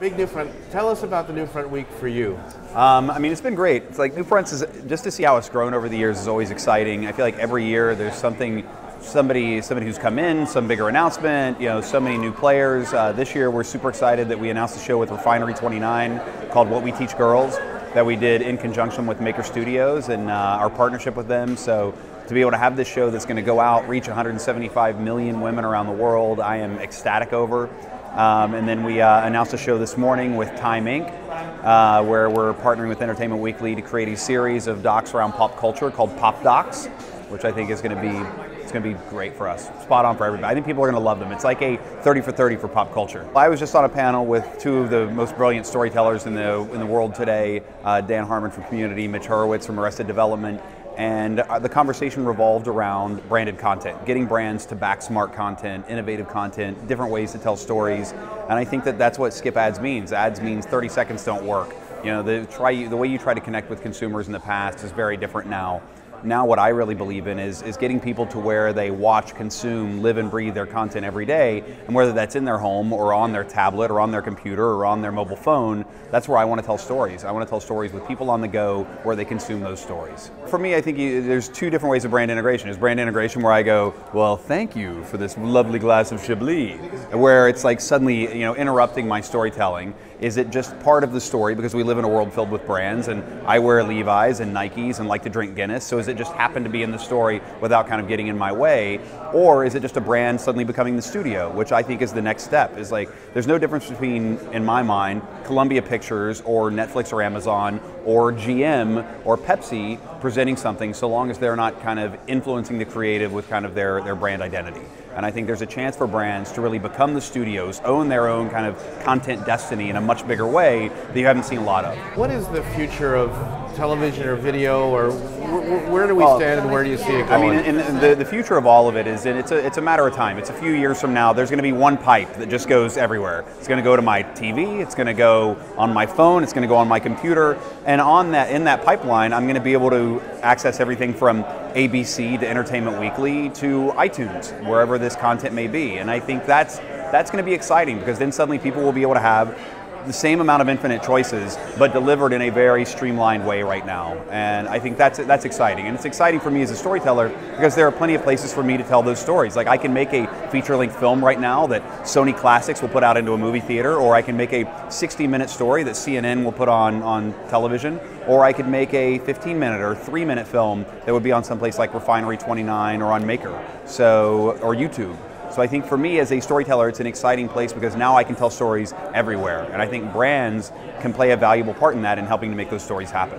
Big New Front. Tell us about the New Front week for you. I mean, it's been great. It's like New Fronts is just to see how it's grown over the years is always exciting. I feel like every year there's somebody who's come in, some bigger announcement. You know, so many new players. This year we're super excited that we announced a show with Refinery 29 called What We Teach Girls that we did in conjunction with Maker Studios and our partnership with them. So to be able to have this show that's going to go out, reach 175 million women around the world, I am ecstatic over. And then we announced a show this morning with Time Inc., where we're partnering with Entertainment Weekly to create a series of docs around pop culture called Pop Docs, which I think is going to be great for us. Spot on for everybody. I think people are going to love them. It's like a 30 for 30 for pop culture. I was just on a panel with two of the most brilliant storytellers in the world today, Dan Harmon from Community, Mitch Hurwitz from Arrested Development. And the conversation revolved around branded content, getting brands to back smart content, innovative content, different ways to tell stories. And I think that that's what skip ads means. Ads means 30 seconds don't work. You know, the way you try to connect with consumers in the past is very different now. Now what I really believe in is getting people to where they watch, consume, live and breathe their content every day, and whether that's in their home or on their tablet or on their computer or on their mobile phone, that's where I want to tell stories. I want to tell stories with people on the go where they consume those stories. For me, I think there's two different ways of brand integration. There's brand integration where I go, well, thank you for this lovely glass of Chablis, where it's like suddenly, you know, interrupting my storytelling. Is it just part of the story because we live in a world filled with brands and I wear Levi's and Nikes and like to drink Guinness, so is it just happen to be in the story without kind of getting in my way? Or is it just a brand suddenly becoming the studio, which I think is the next step? Is like, there's no difference between, in my mind, Columbia Pictures or Netflix or Amazon or GM or Pepsi presenting something so long as they're not kind of influencing the creative with kind of their brand identity. And I think there's a chance for brands to really become the studios, own their own kind of content destiny in a much bigger way that you haven't seen a lot of. What is the future of television or video, or where do we stand and where do you see it going? I mean, the future of all of it is, and it's a matter of time. It's a few years from now. There's going to be one pipe that just goes everywhere. It's going to go to my TV. It's going to go on my phone. It's going to go on my computer. And in that pipeline, I'm going to be able to access everything from ABC to Entertainment Weekly to iTunes, wherever this content may be. And I think that's going to be exciting because then suddenly people will be able to have the same amount of infinite choices, but delivered in a very streamlined way right now. And I think that's exciting. And it's exciting for me as a storyteller because there are plenty of places for me to tell those stories. Like I can make a feature-length film right now that Sony Classics will put out into a movie theater, or I can make a 60-minute story that CNN will put on television, or I could make a 15-minute or 3-minute film that would be on someplace like Refinery 29 or on Maker, or YouTube. So I think for me as a storyteller, it's an exciting place because now I can tell stories everywhere. And I think brands can play a valuable part in that in helping to make those stories happen.